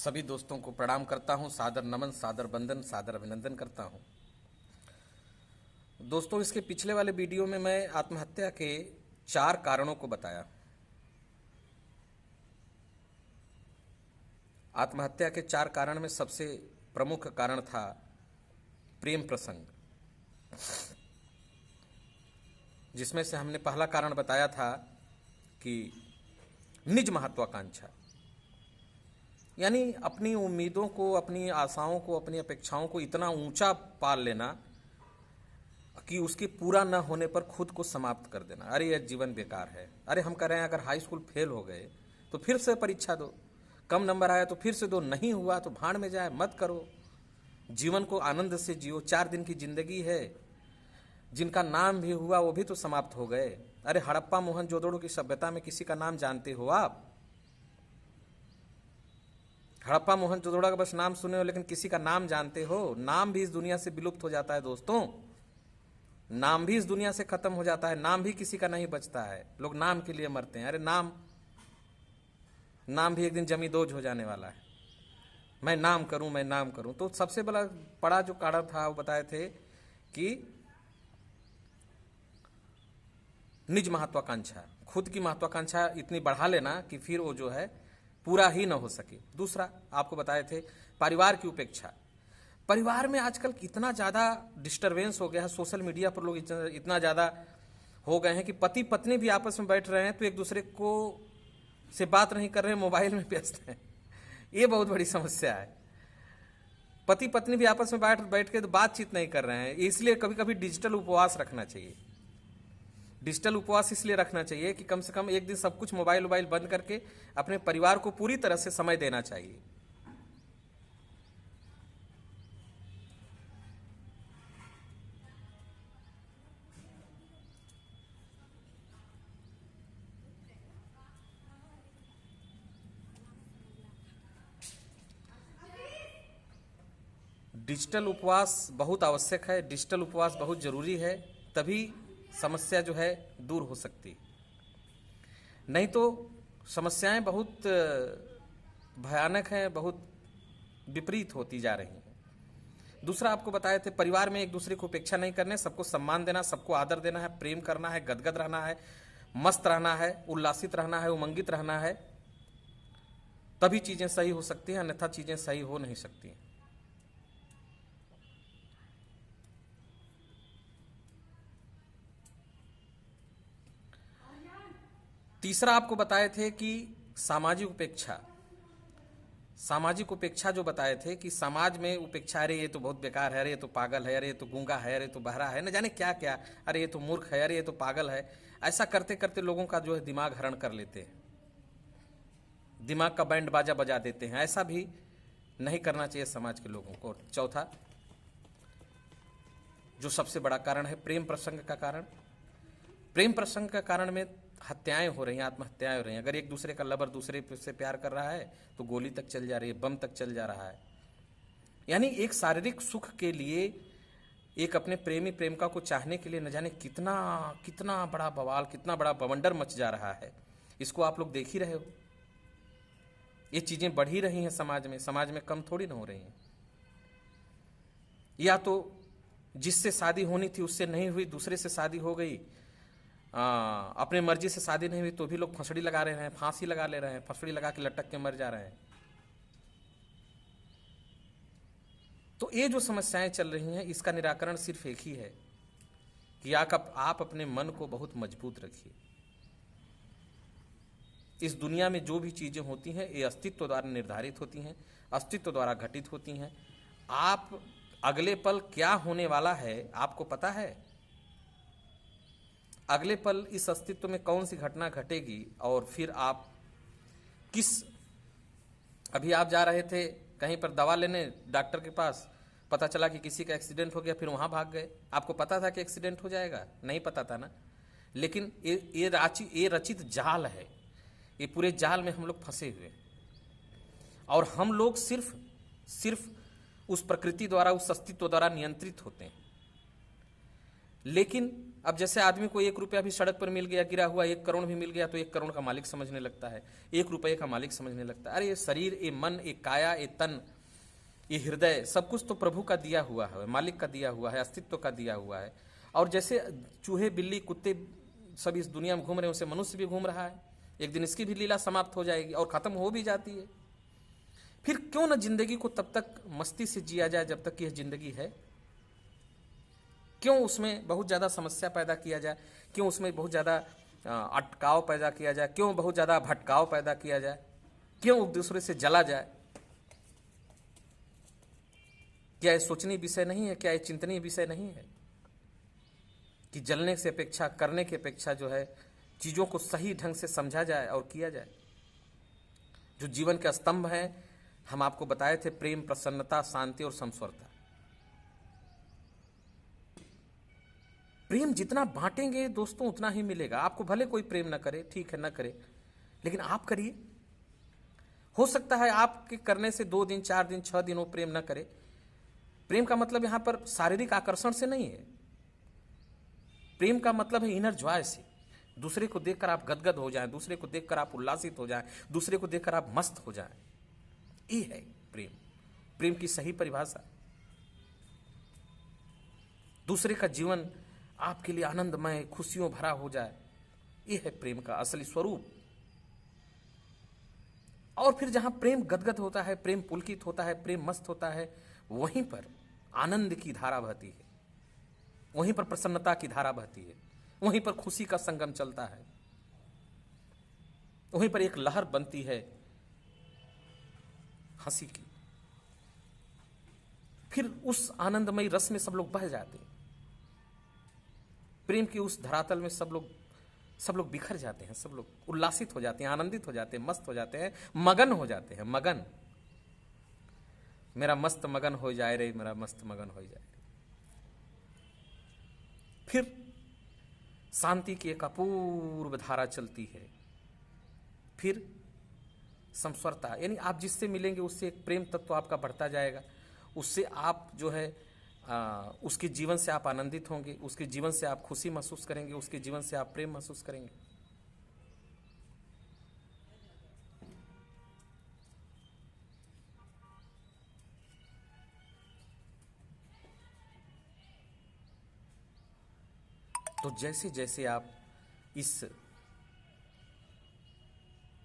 सभी दोस्तों को प्रणाम करता हूं, सादर नमन, सादर बंदन, सादर अभिनंदन करता हूं। दोस्तों, इसके पिछले वाले वीडियो में मैं आत्महत्या के 4 कारणों को बताया। आत्महत्या के 4 कारण में सबसे प्रमुख कारण था प्रेम प्रसंग, जिसमें से हमने पहला कारण बताया था कि निज महत्वाकांक्षा, यानी अपनी उम्मीदों को, अपनी आशाओं को, अपनी अपेक्षाओं को इतना ऊंचा पाल लेना कि उसके पूरा न होने पर खुद को समाप्त कर देना। अरे यह जीवन बेकार है। अरे हम कह रहे हैं अगर हाई स्कूल फेल हो गए तो फिर से परीक्षा दो, कम नंबर आया तो फिर से दो, नहीं हुआ तो भाड़ में जाए, मत करो। जीवन को आनंद से जियो, 4 दिन की जिंदगी है। जिनका नाम भी हुआ वो भी तो समाप्त हो गए। अरे हड़प्पा मोहनजोदड़ो की सभ्यता में किसी का नाम जानते हो आप? हड़प्पा मोहनजोदड़ो का बस नाम सुने हो, लेकिन किसी का नाम जानते हो? नाम भी इस दुनिया से विलुप्त हो जाता है दोस्तों, नाम भी इस दुनिया से खत्म हो जाता है, नाम भी किसी का नहीं बचता है। लोग नाम के लिए मरते हैं। अरे नाम भी एक दिन जमींदोज हो जाने वाला है। मैं नाम करूं, मैं नाम करूं। तो सबसे बड़ा जो कारण था वो बताए थे कि निज महत्वाकांक्षा, खुद की महत्वाकांक्षा इतनी बढ़ा लेना कि फिर वो जो है पूरा ही ना हो सके। दूसरा आपको बताए थे परिवार की उपेक्षा। परिवार में आजकल इतना ज़्यादा डिस्टरबेंस हो गया है, सोशल मीडिया पर लोग इतना ज़्यादा हो गए हैं कि पति पत्नी भी आपस में बैठ रहे हैं तो एक दूसरे को से बात नहीं कर रहे हैं, मोबाइल में व्यस्त हैं। ये बहुत बड़ी समस्या है। पति पत्नी भी आपस में बैठ के तो बातचीत नहीं कर रहे हैं। इसलिए कभी कभी डिजिटल उपवास रखना चाहिए। डिजिटल उपवास इसलिए रखना चाहिए कि कम से कम एक दिन सब कुछ मोबाइल बंद करके अपने परिवार को पूरी तरह से समय देना चाहिए। डिजिटल उपवास बहुत आवश्यक है, डिजिटल उपवास बहुत जरूरी है, तभी समस्या जो है दूर हो सकती। नहीं तो समस्याएं बहुत भयानक हैं, बहुत विपरीत होती जा रही हैं। दूसरा आपको बताए थे परिवार में एक दूसरे को उपेक्षा नहीं करने, सबको सम्मान देना, सबको आदर देना है, प्रेम करना है, गदगद रहना है, मस्त रहना है, उल्लासित रहना है, उमंगित रहना है, तभी चीजें सही हो सकती हैं, अन्यथा चीजें सही हो नहीं सकती। तीसरा आपको बताए थे कि सामाजिक उपेक्षा। सामाजिक उपेक्षा जो बताए थे कि समाज में उपेक्षा, अरे ये तो बहुत बेकार है, अरे ये तो पागल है, अरे ये तो गूंगा है, अरे ये तो बहरा है, न जाने क्या क्या, अरे ये तो मूर्ख है, अरे ये तो पागल है। ऐसा करते करते लोगों का जो है दिमाग हरण कर लेते हैं, दिमाग का बैंड बाजा बजा देते हैं। ऐसा भी नहीं करना चाहिए समाज के लोगों को। चौथा जो सबसे बड़ा कारण है प्रेम प्रसंग का कारण। प्रेम प्रसंग का कारण में हत्याएं हो रही हैं, आत्महत्याएं हो रही हैं। अगर एक दूसरे का लवर दूसरे से प्यार कर रहा है तो गोली तक चल जा रही है, बम तक चल जा रहा है। यानी एक शारीरिक सुख के लिए, एक अपने प्रेमी प्रेमिका को चाहने के लिए न जाने कितना कितना बड़ा बवाल, कितना बड़ा बवंडर मच जा रहा है। इसको आप लोग देख ही रहे हो। ये चीजें बढ़ ही रही हैं समाज में, समाज में कम थोड़ी ना हो रही हैं। या तो जिससे शादी होनी थी उससे नहीं हुई, दूसरे से शादी हो गई, अपने मर्जी से शादी नहीं हुई तो भी लोग फंसड़ी लगा रहे हैं, फांसी लगा ले रहे हैं, फंसड़ी लगा के लटक के मर जा रहे हैं। तो ये जो समस्याएं चल रही हैं इसका निराकरण सिर्फ एक ही है कि आप अपने मन को बहुत मजबूत रखिए। इस दुनिया में जो भी चीजें होती हैं ये अस्तित्व द्वारा निर्धारित होती हैं, अस्तित्व द्वारा घटित होती हैं। आप अगले पल क्या होने वाला है आपको पता है? अगले पल इस अस्तित्व में कौन सी घटना घटेगी और फिर आप अभी आप जा रहे थे कहीं पर दवा लेने डॉक्टर के पास, पता चला कि किसी का एक्सीडेंट हो गया, फिर वहां भाग गए। आपको पता था कि एक्सीडेंट हो जाएगा? नहीं पता था ना। लेकिन ये रचित जाल है, ये पूरे जाल में हम लोग फंसे हुए और हम लोग सिर्फ उस प्रकृति द्वारा, उस अस्तित्व द्वारा नियंत्रित होते हैं। लेकिन अब जैसे आदमी को 1 रुपया भी सड़क पर मिल गया, गिरा हुआ 1 करोड़ भी मिल गया, तो 1 करोड़ का मालिक समझने लगता है, 1 रुपये का मालिक समझने लगता है। अरे ये शरीर, ये मन, ये काया, ये तन, ये हृदय, सब कुछ तो प्रभु का दिया हुआ है, मालिक का दिया हुआ है, अस्तित्व का दिया हुआ है। और जैसे चूहे, बिल्ली, कुत्ते सब इस दुनिया में घूम रहे हैं, उसे मनुष्य भी घूम रहा है। एक दिन इसकी भी लीला समाप्त हो जाएगी और खत्म हो भी जाती है। फिर क्यों न जिंदगी को तब तक मस्ती से जिया जाए जब तक यह जिंदगी है। क्यों उसमें बहुत ज़्यादा समस्या पैदा किया जाए, क्यों उसमें बहुत ज़्यादा अटकाव पैदा किया जाए, क्यों बहुत ज़्यादा भटकाव पैदा किया जाए, क्यों एक दूसरे से जला जाए। क्या ये सोचनीय विषय नहीं है, क्या ये चिंतनीय विषय नहीं है कि जलने से अपेक्षा, करने की अपेक्षा जो है चीज़ों को सही ढंग से समझा जाए और किया जाए। जो जीवन के स्तंभ हैं हम आपको बताए थे, प्रेम, प्रसन्नता, शांति और समस्वरता। प्रेम जितना बांटेंगे दोस्तों उतना ही मिलेगा। आपको भले कोई प्रेम ना करे, ठीक है, ना करे, लेकिन आप करिए। हो सकता है आपके करने से 2 दिन, 4 दिन, 6 दिन वो प्रेम ना करे। प्रेम का मतलब यहां पर शारीरिक आकर्षण से नहीं है। प्रेम का मतलब है इनर जॉय से। दूसरे को देखकर आप गदगद हो जाएं, दूसरे को देखकर आप उल्लासित हो जाएं, दूसरे को देखकर आप मस्त हो जाएं। ये है प्रेम, प्रेम की सही परिभाषा। दूसरे का जीवन आपके लिए आनंदमय, खुशियों भरा हो जाए, यह है प्रेम का असली स्वरूप। और फिर जहां प्रेम गदगद होता है, प्रेम पुलकित होता है, प्रेम मस्त होता है, वहीं पर आनंद की धारा बहती है, वहीं पर प्रसन्नता की धारा बहती है, वहीं पर खुशी का संगम चलता है, वहीं पर एक लहर बनती है हंसी की। फिर उस आनंदमयी रस में सब लोग बह जाते हैं। प्रेम के उस धरातल में सब लोग बिखर जाते हैं, सब लोग उल्लासित हो जाते हैं, आनंदित हो जाते हैं, मस्त हो जाते हैं, मगन हो जाते हैं। मगन, मेरा मस्त मगन हो जाए रे, मेरा मस्त मगन हो जाए रे। फिर शांति की एक अपूर्व धारा चलती है। फिर समस्वरता, यानी आप जिससे मिलेंगे उससे एक प्रेम तत्व आपका बढ़ता जाएगा। उससे आप जो है उसके जीवन से आप आनंदित होंगे, उसके जीवन से आप खुशी महसूस करेंगे, उसके जीवन से आप प्रेम महसूस करेंगे। तो जैसे जैसे आप इस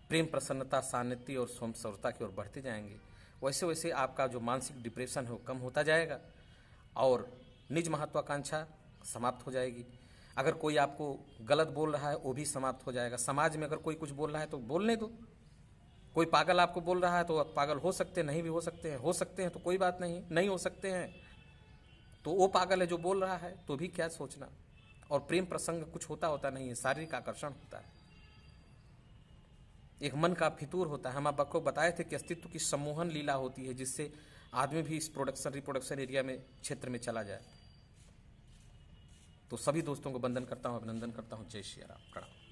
प्रेम, प्रसन्नता, शांति और समस्वरता की ओर बढ़ते जाएंगे, वैसे वैसे आपका जो मानसिक डिप्रेशन है वो कम होता जाएगा और निज महत्वाकांक्षा समाप्त हो जाएगी। अगर कोई आपको गलत बोल रहा है वो भी समाप्त हो जाएगा। समाज में अगर कोई कुछ बोल रहा है तो बोलने दो। कोई पागल आपको बोल रहा है तो पागल हो सकते हैं, नहीं भी हो सकते हैं, हो सकते हैं तो कोई बात नहीं, नहीं हो सकते हैं तो वो पागल है जो बोल रहा है, तो भी क्या सोचना। और प्रेम प्रसंग कुछ होता नहीं है, शारीरिक आकर्षण होता है, एक मन का फितूर होता है। हम आपको बताए थे कि अस्तित्व की सम्मोहन लीला होती है, जिससे आदमी भी इस प्रोडक्शन रिप्रोडक्शन एरिया में, क्षेत्र में चला जाए। तो सभी दोस्तों को वंदन करता हूँ, अभिनंदन करता हूँ। जय श्री राम, प्रणाम।